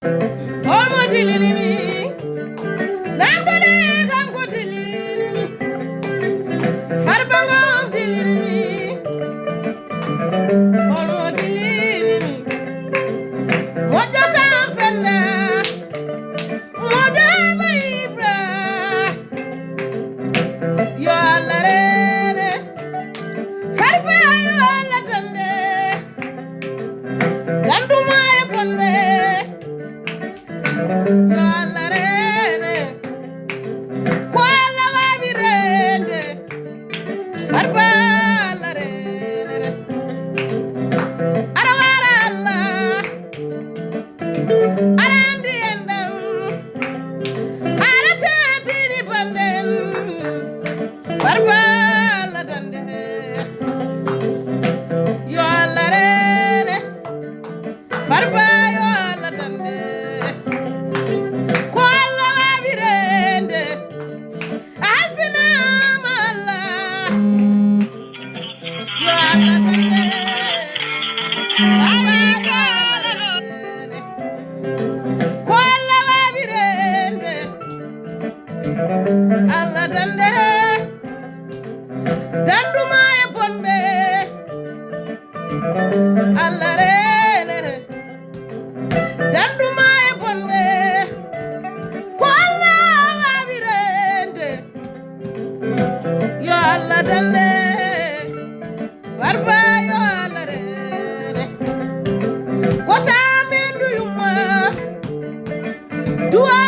Olmo tililimi namdode kam ko tililimi farbangom tililimi olmo tililimi mojo sampenda mojo baibra yo Allah rene farba yo Allah tande ganduma e ponde yo Allah rene ko Allah wabirende farba Allah rene ara wara Allah ara andi endam ara tetiri panden farba Allah tande yo Allah rene farba yo Allah tande ko Allah wabirende alfina malla yo Allah tande farba yo Allah rene ko Allah wabirende Allah tande danduma e ponbe Allah rene danduma e ponbe ko Allah wabirende yo Allah tande farba yo Allah rene ko samendu yumma duwa